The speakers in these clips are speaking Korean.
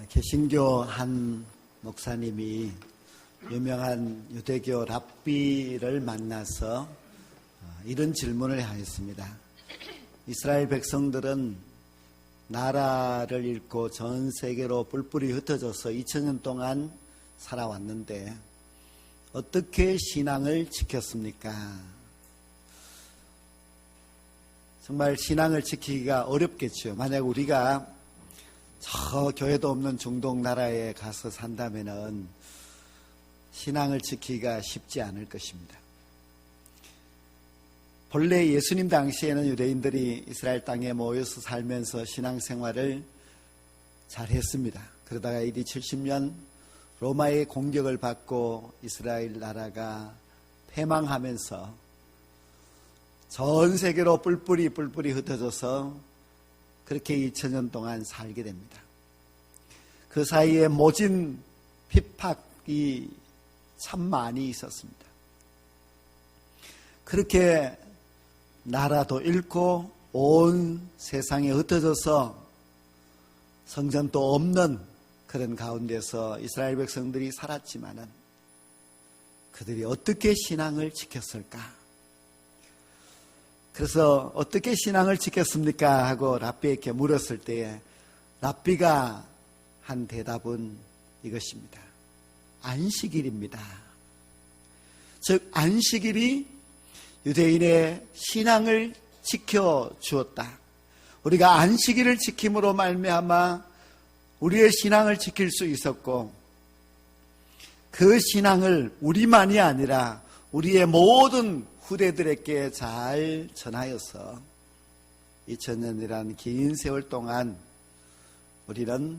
개신교 한 목사님이 유명한 유대교 랍비를 만나서 이런 질문을 하였습니다. 이스라엘 백성들은 나라를 잃고 전 세계로 뿔뿔이 흩어져서 2000년 동안 살아왔는데 어떻게 신앙을 지켰습니까? 정말 신앙을 지키기가 어렵겠죠. 만약 우리가 저 교회도 없는 중동 나라에 가서 산다면은 신앙을 지키기가 쉽지 않을 것입니다. 본래 예수님 당시에는 유대인들이 이스라엘 땅에 모여서 살면서 신앙생활을 잘 했습니다. 그러다가 AD 70년 로마의 공격을 받고 이스라엘 나라가 패망하면서 전 세계로 뿔뿔이 흩어져서 그렇게 2000년 동안 살게 됩니다. 그 사이에 모진 핍박이 참 많이 있었습니다. 그렇게 나라도 잃고 온 세상에 흩어져서 성전도 없는 그런 가운데서 이스라엘 백성들이 살았지만은 그들이 어떻게 신앙을 지켰을까? 그래서 어떻게 신앙을 지켰습니까? 하고 랍비에게 물었을 때에 랍비가 한 대답은 이것입니다. 안식일입니다. 즉 안식일이 유대인의 신앙을 지켜주었다. 우리가 안식일을 지킴으로 말미암아 우리의 신앙을 지킬 수 있었고 그 신앙을 우리만이 아니라 우리의 모든 후대들에게 잘 전하여서 2000년이라는 긴 세월 동안 우리는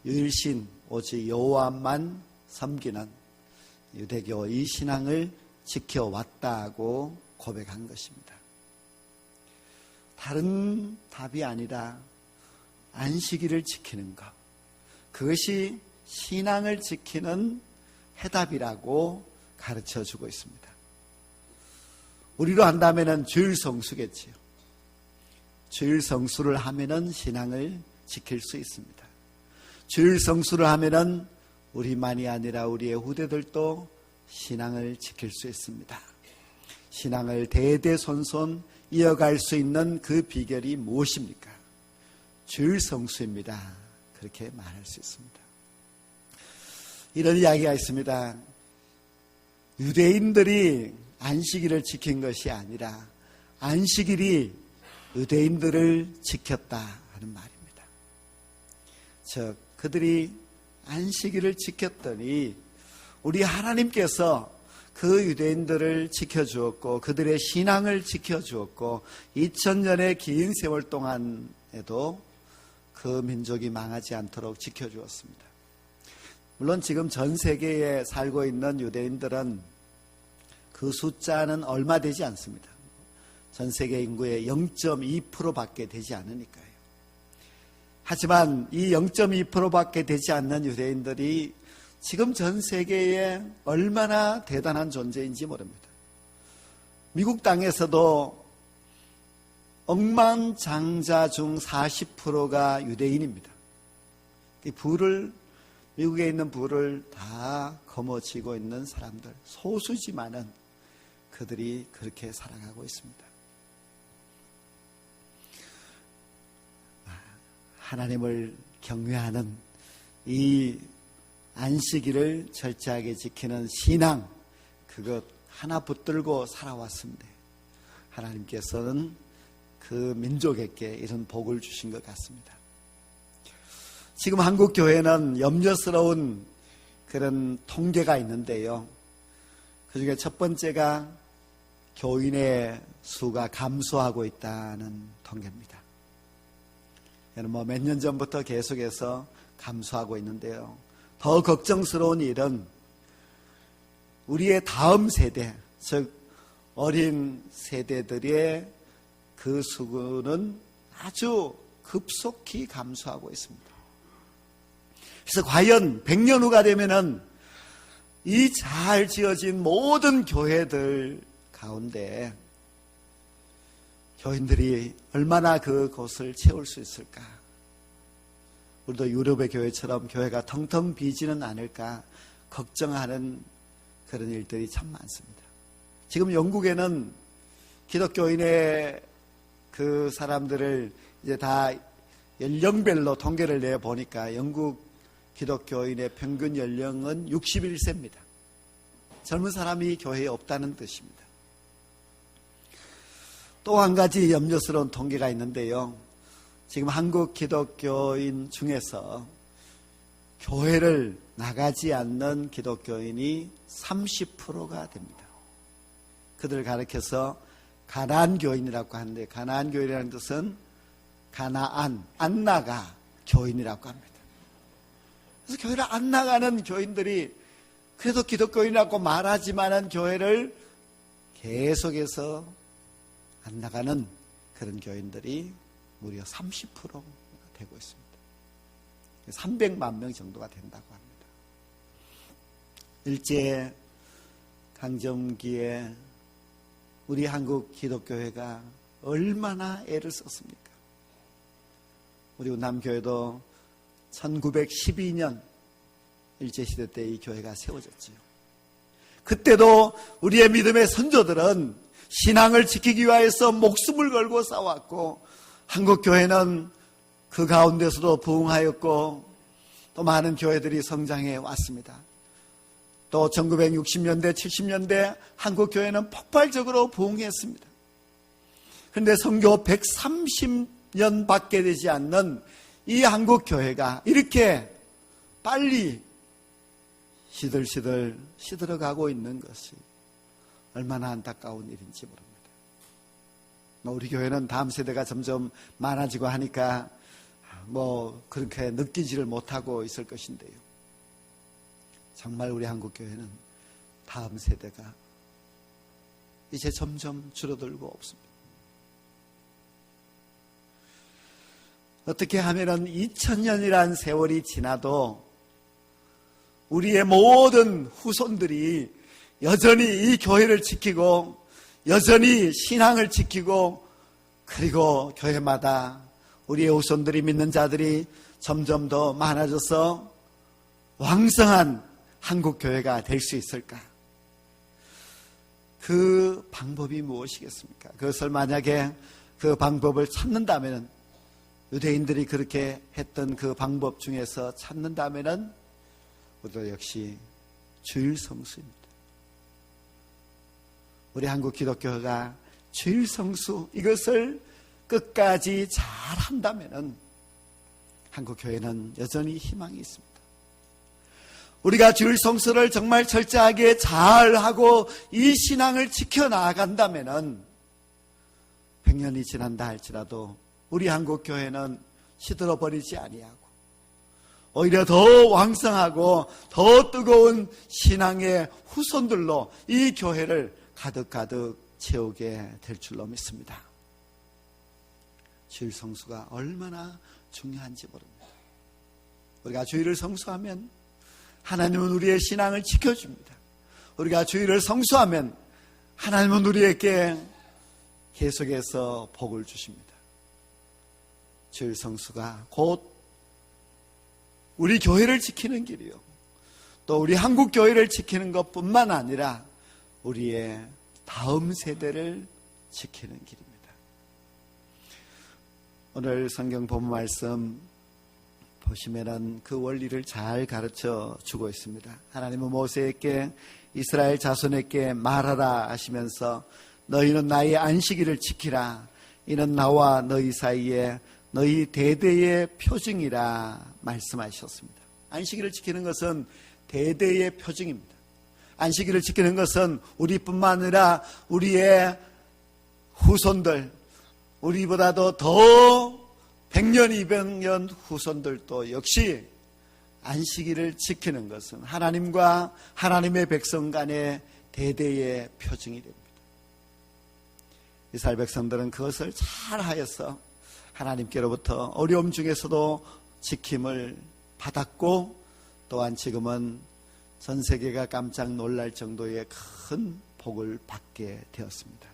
유일신 오직 여호와만 섬기는 유대교 이 신앙을 지켜왔다고 고백한 것입니다. 다른 답이 아니라 안식일을 지키는 것, 그것이 신앙을 지키는 해답이라고 가르쳐주고 있습니다. 우리로 한다면 주일 성수겠지요. 주일 성수를 하면은 신앙을 지킬 수 있습니다. 주일 성수를 하면은 우리만이 아니라 우리의 후대들도 신앙을 지킬 수 있습니다. 신앙을 대대손손 이어갈 수 있는 그 비결이 무엇입니까? 주일 성수입니다. 그렇게 말할 수 있습니다. 이런 이야기가 있습니다. 유대인들이 안식일을 지킨 것이 아니라 안식일이 유대인들을 지켰다 하는 말입니다. 즉 그들이 안식일을 지켰더니 우리 하나님께서 그 유대인들을 지켜주었고 그들의 신앙을 지켜주었고 2000년의 긴 세월 동안에도 그 민족이 망하지 않도록 지켜주었습니다. 물론 지금 전 세계에 살고 있는 유대인들은 그 숫자는 얼마 되지 않습니다. 전 세계 인구의 0.2%밖에 되지 않으니까요. 하지만 이 0.2%밖에 되지 않는 유대인들이 지금 전 세계에 얼마나 대단한 존재인지 모릅니다. 미국 땅에서도 억만장자 중 40%가 유대인입니다. 미국에 있는 부를 다 거머쥐고 있는 사람들, 소수지만은 그들이 그렇게 살아가고 있습니다. 하나님을 경외하는 이 안식일을 철저하게 지키는 신앙, 그것 하나 붙들고 살아왔습니다. 하나님께서는 그 민족에게 이런 복을 주신 것 같습니다. 지금 한국 교회는 염려스러운 그런 통계가 있는데요. 그 중에 첫 번째가 교인의 수가 감소하고 있다는 통계입니다. 몇 년 전부터 계속해서 감소하고 있는데요. 더 걱정스러운 일은 우리의 다음 세대, 즉 어린 세대들의 그 수는 아주 급속히 감소하고 있습니다. 그래서 과연 100년 후가 되면은 이 잘 지어진 모든 교회들 가운데 교인들이 얼마나 그곳을 채울 수 있을까? 우리도 유럽의 교회처럼 교회가 텅텅 비지는 않을까 걱정하는 그런 일들이 참 많습니다. 지금 영국에는 기독교인의 그 사람들을 이제 다 연령별로 통계를 내 보니까 영국 기독교인의 평균 연령은 61세입니다. 젊은 사람이 교회에 없다는 뜻입니다. 또 한 가지 염려스러운 통계가 있는데요. 지금 한국 기독교인 중에서 교회를 나가지 않는 기독교인이 30%가 됩니다. 그들을 가리켜서 가나안교인이라고 하는데, 가나안교인이라는 뜻은 가나안, 안 나가 교인이라고 합니다. 그래서 교회를 안 나가는 교인들이 그래도 기독교인이라고 말하지만은 교회를 계속해서 안 나가는 그런 교인들이 무려 30%가 되고 있습니다. 300만 명 정도가 된다고 합니다. 일제 강점기에 우리 한국 기독교회가 얼마나 애를 썼습니까? 우리 운남교회도 1912년 일제시대 때 이 교회가 세워졌지요. 그때도 우리의 믿음의 선조들은 신앙을 지키기 위해서 목숨을 걸고 싸웠고, 한국교회는 그 가운데서도 부흥하였고 또 많은 교회들이 성장해 왔습니다. 또 1960년대 70년대 한국교회는 폭발적으로 부흥했습니다. 그런데 선교 130년 밖에 되지 않는 이 한국교회가 이렇게 빨리 시들시들 시들어가고 있는 것이 얼마나 안타까운 일인지 모릅니다. 우리 교회는 다음 세대가 점점 많아지고 하니까 그렇게 느끼지를 못하고 있을 것인데요. 정말 우리 한국교회는 다음 세대가 이제 점점 줄어들고 없습니다. 어떻게 하면은 2000년이라는 세월이 지나도 우리의 모든 후손들이 여전히 이 교회를 지키고 여전히 신앙을 지키고, 그리고 교회마다 우리의 후손들이 믿는 자들이 점점 더 많아져서 왕성한 한국교회가 될 수 있을까? 그 방법이 무엇이겠습니까? 그것을 만약에 그 방법을 찾는다면, 유대인들이 그렇게 했던 그 방법 중에서 찾는다면 우리도 역시 주일 성수입니다. 우리 한국 기독교가 주일 성수 이것을 끝까지 잘 한다면 한국 교회는 여전히 희망이 있습니다. 우리가 주일 성수를 정말 철저하게 잘 하고 이 신앙을 지켜나간다면 100년이 지난다 할지라도 우리 한국 교회는 시들어버리지 아니하고 오히려 더 왕성하고 더 뜨거운 신앙의 후손들로 이 교회를 가득가득 채우게 될 줄로 믿습니다. 주일 성수가 얼마나 중요한지 모릅니다. 우리가 주일을 성수하면 하나님은 우리의 신앙을 지켜줍니다. 우리가 주일을 성수하면 하나님은 우리에게 계속해서 복을 주십니다. 주일 성수가 곧 우리 교회를 지키는 길이요, 또 우리 한국 교회를 지키는 것뿐만 아니라 우리의 다음 세대를 지키는 길입니다. 오늘 성경 본문 말씀 보시면은 그 원리를 잘 가르쳐 주고 있습니다. 하나님은 모세에게 이스라엘 자손에게 말하라 하시면서 너희는 나의 안식일을 지키라. 이는 나와 너희 사이에 너희 대대의 표징이라 말씀하셨습니다. 안식일을 지키는 것은 대대의 표징입니다. 안식일을 지키는 것은 우리뿐만 아니라 우리의 후손들, 우리보다도 더 100년, 200년 후손들도 역시 안식일을 지키는 것은 하나님과 하나님의 백성 간의 대대의 표징이 됩니다. 이스라엘 백성들은 그것을 잘 하여서 하나님께로부터 어려움 중에서도 지킴을 받았고, 또한 지금은 전 세계가 깜짝 놀랄 정도의 큰 복을 받게 되었습니다.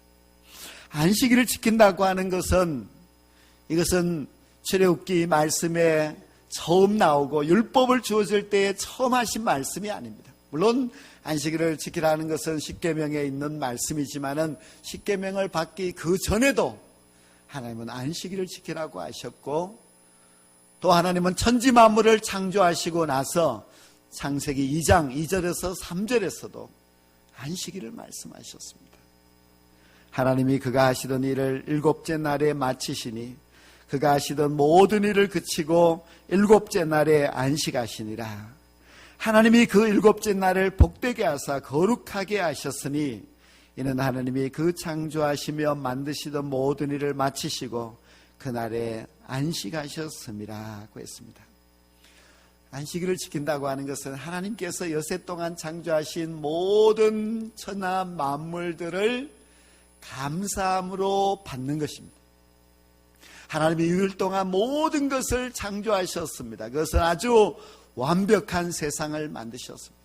안식일을 지킨다고 하는 것은, 이것은 출애굽기 말씀에 처음 나오고 율법을 주어질 때에 처음 하신 말씀이 아닙니다. 물론 안식일을 지키라는 것은 십계명에 있는 말씀이지만은 십계명을 받기 그 전에도 하나님은 안식일을 지키라고 하셨고, 또 하나님은 천지 만물을 창조하시고 나서 창세기 2장 2절에서 3절에서도 안식일을 말씀하셨습니다. 하나님이 그가 하시던 일을 일곱째 날에 마치시니 그가 하시던 모든 일을 그치고 일곱째 날에 안식하시니라. 하나님이 그 일곱째 날을 복되게 하사 거룩하게 하셨으니 이는 하나님이 그 창조하시며 만드시던 모든 일을 마치시고 그날에 안식하셨음이라고 했습니다. 안식일을 지킨다고 하는 것은 하나님께서 여세 동안 창조하신 모든 천하 만물들을 감사함으로 받는 것입니다. 하나님이 6일 동안 모든 것을 창조하셨습니다. 그것은 아주 완벽한 세상을 만드셨습니다.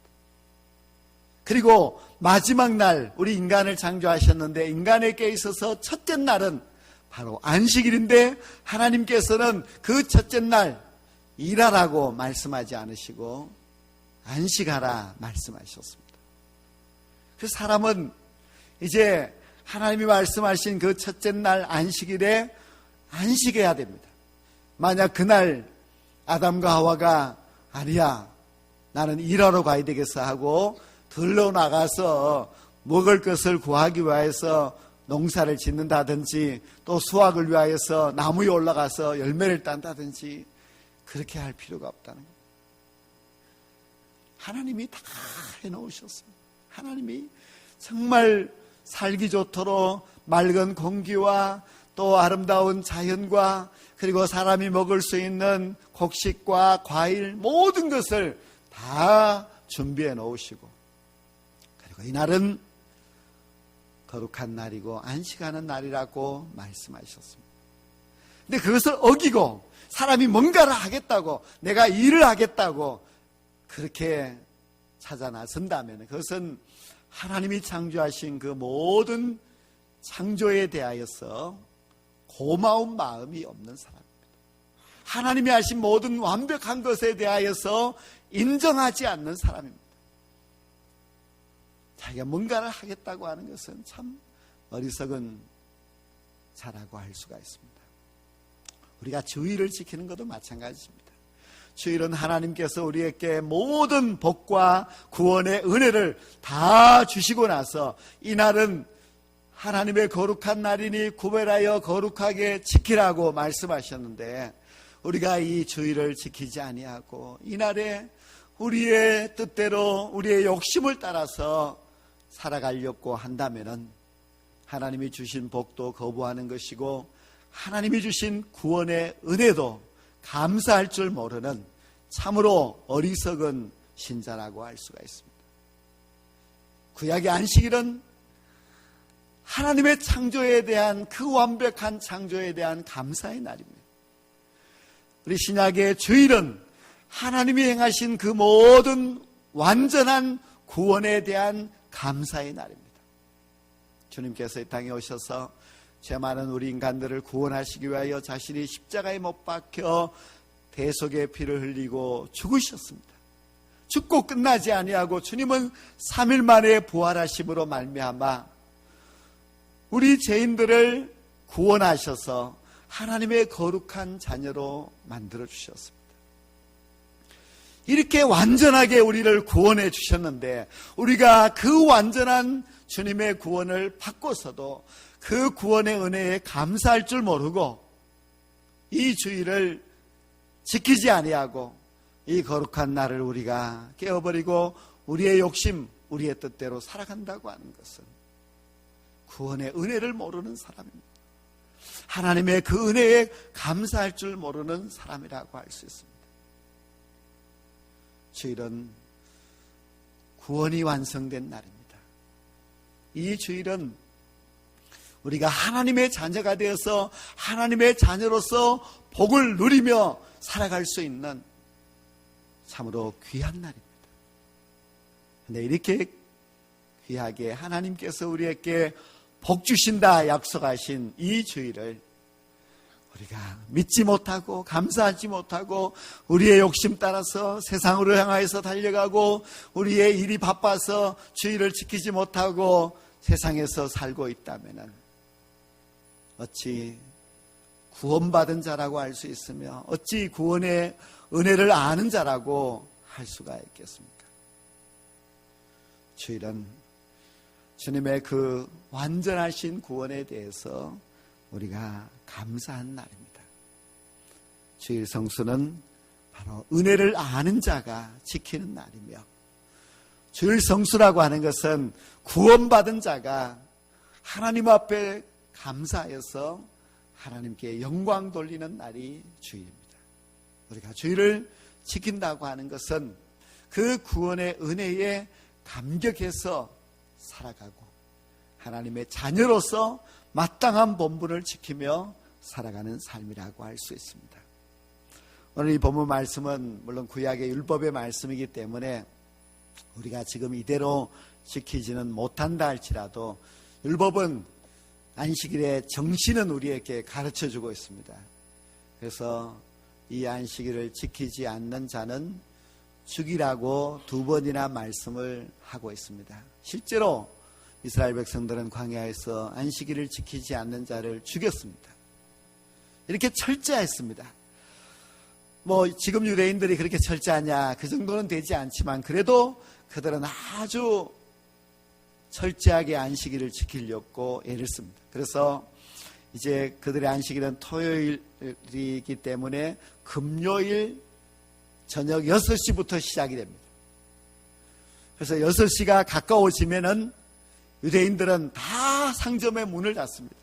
그리고 마지막 날 우리 인간을 창조하셨는데, 인간에게 있어서 첫째 날은 바로 안식일인데 하나님께서는 그 첫째 날 일하라고 말씀하지 않으시고 안식하라 말씀하셨습니다. 그 사람은 이제 하나님이 말씀하신 그 첫째 날 안식일에 안식해야 됩니다. 만약 그날 아담과 하와가 아니야, 나는 일하러 가야 되겠어 하고 들러 나가서 먹을 것을 구하기 위해서 농사를 짓는다든지 또 수확을 위하여서 나무 위에 올라가서 열매를 딴다든지 그렇게 할 필요가 없다는 거예요. 하나님이 다 해놓으셨습니다. 하나님이 정말 살기 좋도록 맑은 공기와 또 아름다운 자연과 그리고 사람이 먹을 수 있는 곡식과 과일 모든 것을 다 준비해 놓으시고, 그리고 이날은 거룩한 날이고 안식하는 날이라고 말씀하셨습니다. 근데 그것을 어기고 사람이 뭔가를 하겠다고, 내가 일을 하겠다고 그렇게 찾아 나선다면 그것은 하나님이 창조하신 그 모든 창조에 대하여서 고마운 마음이 없는 사람입니다. 하나님이 하신 모든 완벽한 것에 대하여서 인정하지 않는 사람입니다. 자기가 뭔가를 하겠다고 하는 것은 참 어리석은 자라고 할 수가 있습니다. 우리가 주일을 지키는 것도 마찬가지입니다. 주일은 하나님께서 우리에게 모든 복과 구원의 은혜를 다 주시고 나서 이날은 하나님의 거룩한 날이니 구별하여 거룩하게 지키라고 말씀하셨는데, 우리가 이 주일을 지키지 아니하고 이날에 우리의 뜻대로 우리의 욕심을 따라서 살아가려고 한다면은 하나님이 주신 복도 거부하는 것이고 하나님이 주신 구원의 은혜도 감사할 줄 모르는 참으로 어리석은 신자라고 할 수가 있습니다. 구약의 안식일은 하나님의 창조에 대한, 그 완벽한 창조에 대한 감사의 날입니다. 우리 신약의 주일은 하나님이 행하신 그 모든 완전한 구원에 대한 감사의 날입니다. 주님께서 이 땅에 오셔서 죄 많은 우리 인간들을 구원하시기 위하여 자신이 십자가에 못 박혀 대속의 피를 흘리고 죽으셨습니다. 죽고 끝나지 아니하고 주님은 3일 만에 부활하심으로 말미암아 우리 죄인들을 구원하셔서 하나님의 거룩한 자녀로 만들어 주셨습니다. 이렇게 완전하게 우리를 구원해 주셨는데 우리가 그 완전한 주님의 구원을 받고서도 그 구원의 은혜에 감사할 줄 모르고 이 주일을 지키지 아니하고 이 거룩한 날을 우리가 깨어버리고 우리의 욕심, 우리의 뜻대로 살아간다고 하는 것은 구원의 은혜를 모르는 사람입니다. 하나님의 그 은혜에 감사할 줄 모르는 사람이라고 할 수 있습니다. 주일은 구원이 완성된 날입니다. 이 주일은 우리가 하나님의 자녀가 되어서 하나님의 자녀로서 복을 누리며 살아갈 수 있는 참으로 귀한 날입니다. 그런데 이렇게 귀하게 하나님께서 우리에게 복 주신다 약속하신 이 주일을 우리가 믿지 못하고 감사하지 못하고 우리의 욕심 따라서 세상으로 향하여서 달려가고 우리의 일이 바빠서 주의를 지키지 못하고 세상에서 살고 있다면 어찌 구원받은 자라고 할 수 있으며 어찌 구원의 은혜를 아는 자라고 할 수가 있겠습니까? 주일은 주님의 그 완전하신 구원에 대해서 우리가 감사한 날입니다. 주일 성수는 바로 은혜를 아는 자가 지키는 날이며 주일 성수라고 하는 것은 구원받은 자가 하나님 앞에 감사해서 하나님께 영광 돌리는 날이 주일입니다. 우리가 주일을 지킨다고 하는 것은 그 구원의 은혜에 감격해서 살아가고 하나님의 자녀로서 마땅한 본분을 지키며 살아가는 삶이라고 할 수 있습니다. 오늘 이 본문 말씀은 물론 구약의 율법의 말씀이기 때문에 우리가 지금 이대로 지키지는 못한다 할지라도 율법은 안식일의 정신은 우리에게 가르쳐주고 있습니다. 그래서 이 안식일을 지키지 않는 자는 죽이라고 2번이나 말씀을 하고 있습니다. 실제로 이스라엘 백성들은 광야에서 안식일을 지키지 않는 자를 죽였습니다. 이렇게 철저했습니다. 지금 유대인들이 그렇게 철저하냐 그 정도는 되지 않지만 그래도 그들은 아주 철저하게 안식일을 지키려고 애를 씁니다. 그래서 이제 그들의 안식일은 토요일이기 때문에 금요일 저녁 6시부터 시작이 됩니다. 그래서 6시가 가까워지면은 유대인들은 다 상점의 문을 닫습니다.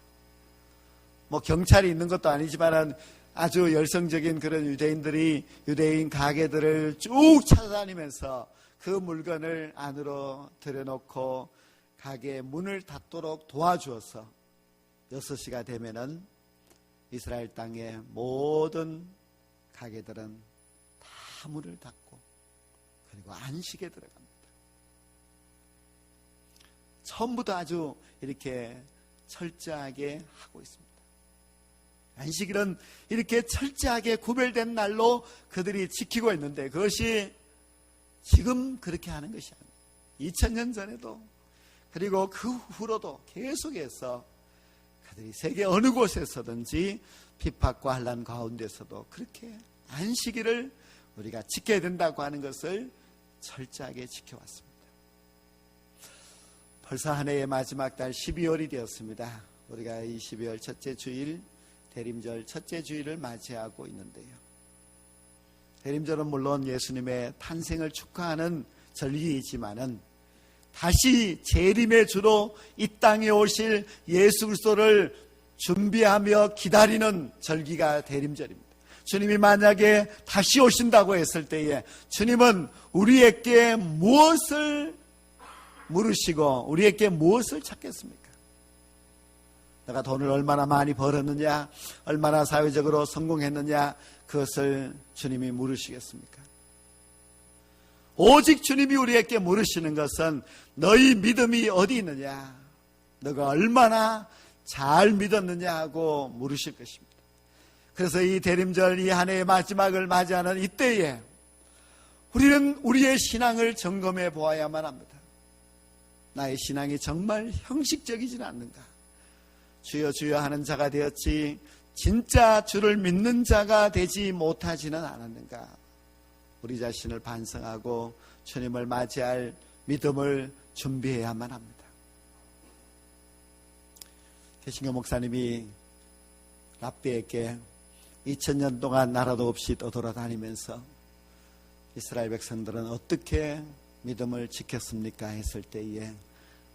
경찰이 있는 것도 아니지만 아주 열성적인 그런 유대인들이 유대인 가게들을 쭉 찾아다니면서 그 물건을 안으로 들여놓고 가게의 문을 닫도록 도와주어서 6시가 되면은 이스라엘 땅의 모든 가게들은 다 문을 닫고 그리고 안식에 들어갑니다. 처음부터 아주 이렇게 철저하게 하고 있습니다. 안식일은 이렇게 철저하게 구별된 날로 그들이 지키고 있는데 그것이 지금 그렇게 하는 것이 아니에요. 2000년 전에도 그리고 그 후로도 계속해서 그들이 세계 어느 곳에서든지 핍박과 환난 가운데서도 그렇게 안식일을 우리가 지켜야 된다고 하는 것을 철저하게 지켜왔습니다. 벌써 한 해의 마지막 달 12월이 되었습니다. 우리가 이 12월 첫째 주일 대림절 첫째 주일을 맞이하고 있는데요. 대림절은 물론 예수님의 탄생을 축하하는 절기이지만은 다시 재림의 주로 이 땅에 오실 예수 그리스도를 준비하며 기다리는 절기가 대림절입니다. 주님이 만약에 다시 오신다고 했을 때에 주님은 우리에게 무엇을 물으시고 우리에게 무엇을 찾겠습니까? 내가 돈을 얼마나 많이 벌었느냐, 얼마나 사회적으로 성공했느냐, 그것을 주님이 물으시겠습니까? 오직 주님이 우리에게 물으시는 것은 너희 믿음이 어디 있느냐, 너가 얼마나 잘 믿었느냐 하고 물으실 것입니다. 그래서 이 대림절 이 한 해의 마지막을 맞이하는 이때에 우리는 우리의 신앙을 점검해 보아야만 합니다. 나의 신앙이 정말 형식적이지는 않는가? 주여 주여 하는 자가 되었지 진짜 주를 믿는 자가 되지 못하지는 않았는가? 우리 자신을 반성하고 주님을 맞이할 믿음을 준비해야만 합니다. 개신교 목사님이 랍비에게 2000년 동안 나라도 없이 떠돌아다니면서 이스라엘 백성들은 어떻게 믿음을 지켰습니까? 했을 때에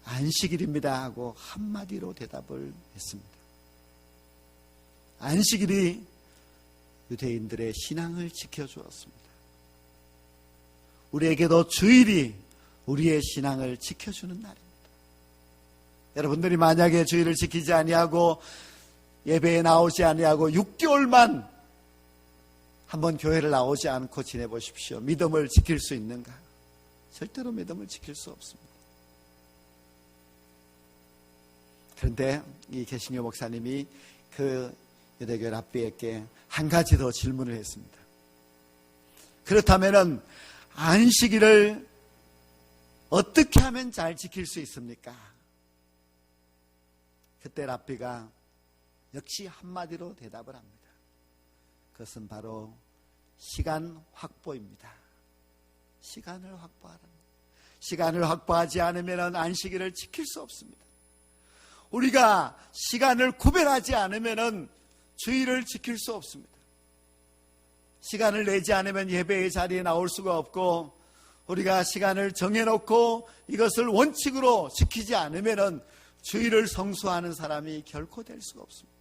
안식일입니다 하고 한마디로 대답을 했습니다. 안식일이 유대인들의 신앙을 지켜주었습니다. 우리에게도 주일이 우리의 신앙을 지켜주는 날입니다. 여러분들이 만약에 주일을 지키지 아니하고 예배에 나오지 아니하고 6개월만 한번 교회를 나오지 않고 지내보십시오. 믿음을 지킬 수 있는가? 절대로 믿음을 지킬 수 없습니다. 그런데 이 개신교 목사님이 그 유대교 랍비에게 한 가지 더 질문을 했습니다. 그렇다면 안식일을 어떻게 하면 잘 지킬 수 있습니까? 그때 랍비가 역시 한마디로 대답을 합니다. 그것은 바로 시간 확보입니다. 시간을 확보하라. 시간을 확보하지 않으면 안식일을 지킬 수 없습니다. 우리가 시간을 구별하지 않으면 주일을 지킬 수 없습니다. 시간을 내지 않으면 예배의 자리에 나올 수가 없고, 우리가 시간을 정해놓고 이것을 원칙으로 지키지 않으면 주일을 성수하는 사람이 결코 될 수가 없습니다.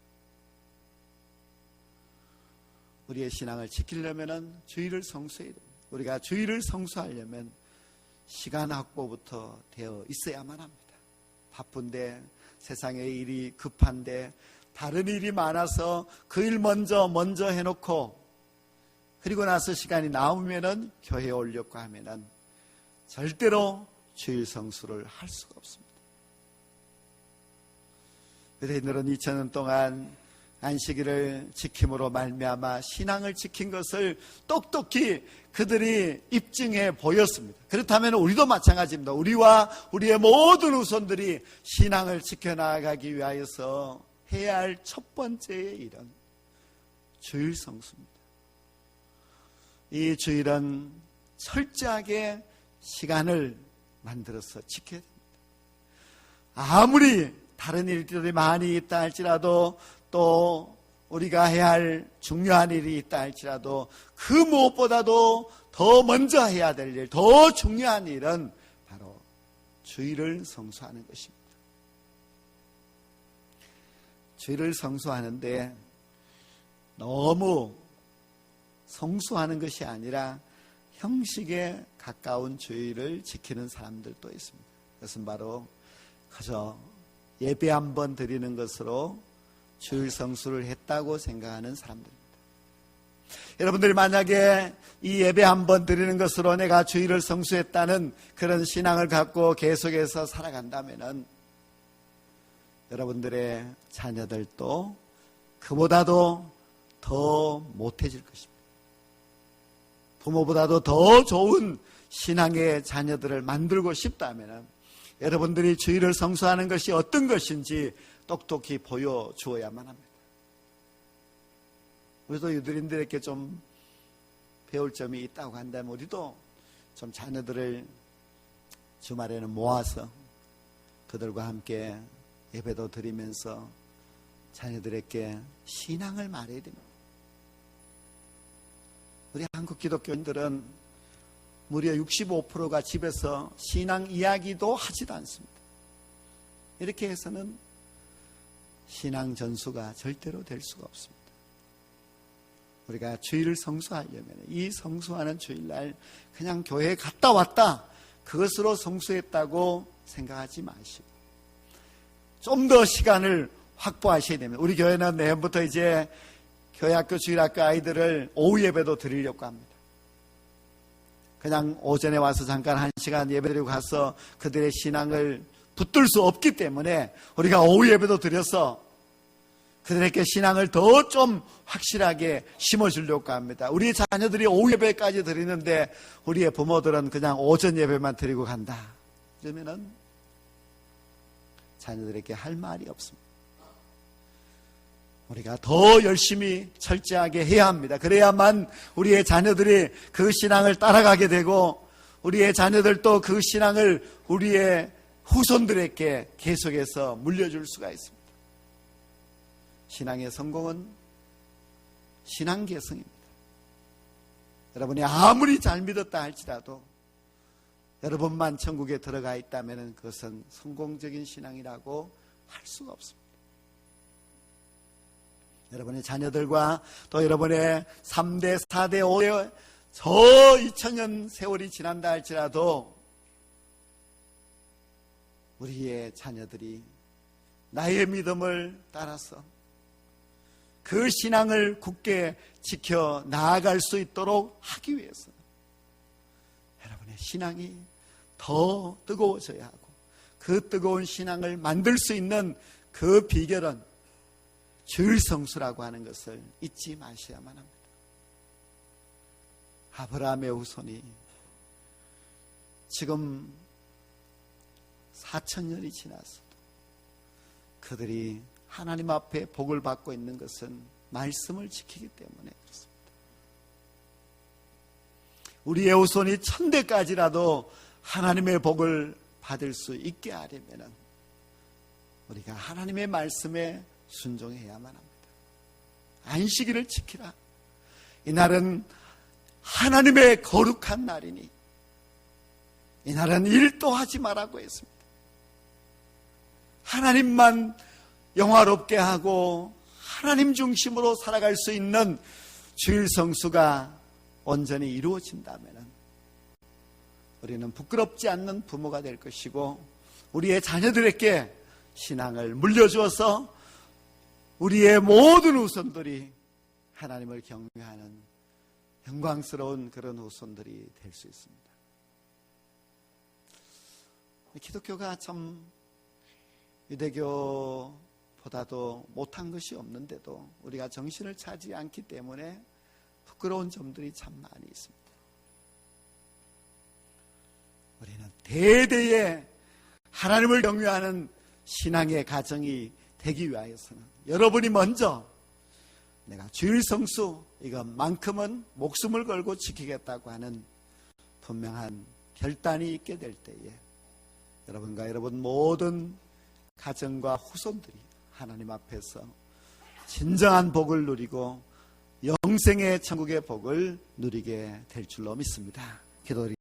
우리의 신앙을 지키려면 주일을 성수해야 됩니다. 우리가 주일을 성수하려면 시간 확보부터 되어 있어야만 합니다. 바쁜데, 세상의 일이 급한데, 다른 일이 많아서 그 일 먼저 해놓고 그리고 나서 시간이 나오면은 교회에 오려고 하면은 절대로 주일 성수를 할 수가 없습니다. 유대인들은 2000년 동안 안식일을 지킴으로 말미암아 신앙을 지킨 것을 똑똑히 그들이 입증해 보였습니다. 그렇다면 우리도 마찬가지입니다. 우리와 우리의 모든 후손들이 신앙을 지켜나가기 위하여서 해야 할 첫 번째의 일은 주일 성수입니다. 이 주일은 철저하게 시간을 만들어서 지켜야 됩니다. 아무리 다른 일들이 많이 있다 할지라도, 또 우리가 해야 할 중요한 일이 있다 할지라도, 그 무엇보다도 더 먼저 해야 될 일, 더 중요한 일은 바로 주일을 성수하는 것입니다. 주일을 성수하는데 너무 성수하는 것이 아니라 형식에 가까운 주일을 지키는 사람들도 있습니다. 그것은 바로 그저 예배 한 번 드리는 것으로 주일 성수를 했다고 생각하는 사람들입니다. 여러분들이 만약에 이 예배 한 번 드리는 것으로 내가 주일을 성수했다는 그런 신앙을 갖고 계속해서 살아간다면 여러분들의 자녀들도 그보다도 더 못해질 것입니다. 부모보다도 더 좋은 신앙의 자녀들을 만들고 싶다면 여러분들이 주일을 성수하는 것이 어떤 것인지 똑똑히 보여주어야만 합니다. 우리도 유대인들에게 좀 배울 점이 있다고 한다면 우리도 좀 자녀들을 주말에는 모아서 그들과 함께 예배도 드리면서 자녀들에게 신앙을 말해야 됩니다. 우리 한국 기독교인들은 무려 65%가 집에서 신앙 이야기도 하지도 않습니다. 이렇게 해서는 신앙 전수가 절대로 될 수가 없습니다. 우리가 주일을 성수하려면 이 성수하는 주일날 그냥 교회에 갔다 왔다 그것으로 성수했다고 생각하지 마시고 좀 더 시간을 확보하셔야 됩니다. 우리 교회는 내년부터 이제 교회학교 주일학교 아이들을 오후 예배도 드리려고 합니다. 그냥 오전에 와서 잠깐 1시간 예배드리고 가서 그들의 신앙을 붙들 수 없기 때문에 우리가 오후 예배도 드려서 그들에게 신앙을 더 좀 확실하게 심어주려고 합니다. 우리 자녀들이 오후 예배까지 드리는데 우리의 부모들은 그냥 오전 예배만 드리고 간다. 그러면은 자녀들에게 할 말이 없습니다. 우리가 더 열심히 철저하게 해야 합니다. 그래야만 우리의 자녀들이 그 신앙을 따라가게 되고 우리의 자녀들도 그 신앙을 우리의 후손들에게 계속해서 물려줄 수가 있습니다. 신앙의 성공은 신앙 개성입니다. 여러분이 아무리 잘 믿었다 할지라도 여러분만 천국에 들어가 있다면 그것은 성공적인 신앙이라고 할 수가 없습니다. 여러분의 자녀들과 또 여러분의 3대, 4대, 5대 저 2000년 세월이 지난다 할지라도 우리의 자녀들이 나의 믿음을 따라서 그 신앙을 굳게 지켜 나아갈 수 있도록 하기 위해서 여러분의 신앙이 더 뜨거워져야 하고 그 뜨거운 신앙을 만들 수 있는 그 비결은 주일 성수라고 하는 것을 잊지 마셔야만 합니다. 아브라함의 후손이 지금 4,000년이 지났어도 그들이 하나님 앞에 복을 받고 있는 것은 말씀을 지키기 때문에 그렇습니다. 우리의 후손이 천대까지라도 하나님의 복을 받을 수 있게 하려면 우리가 하나님의 말씀에 순종해야만 합니다. 안식일을 지키라. 이날은 하나님의 거룩한 날이니 이날은 일도 하지 말라고 했습니다. 하나님만 영화롭게 하고 하나님 중심으로 살아갈 수 있는 주일 성수가 온전히 이루어진다면 우리는 부끄럽지 않는 부모가 될 것이고 우리의 자녀들에게 신앙을 물려주어서 우리의 모든 후손들이 하나님을 경외하는 영광스러운 그런 후손들이 될 수 있습니다. 기독교가 참 유대교보다도 못한 것이 없는데도 우리가 정신을 차지 않기 때문에 부끄러운 점들이 참 많이 있습니다. 우리는 대대에 하나님을 경외하는 신앙의 가정이 되기 위하여서는 여러분이 먼저 내가 주일 성수 이것만큼은 목숨을 걸고 지키겠다고 하는 분명한 결단이 있게 될 때에 여러분과 여러분 모든 가정과 후손들이 하나님 앞에서 진정한 복을 누리고 영생의 천국의 복을 누리게 될 줄로 믿습니다. 기도드리겠습니다.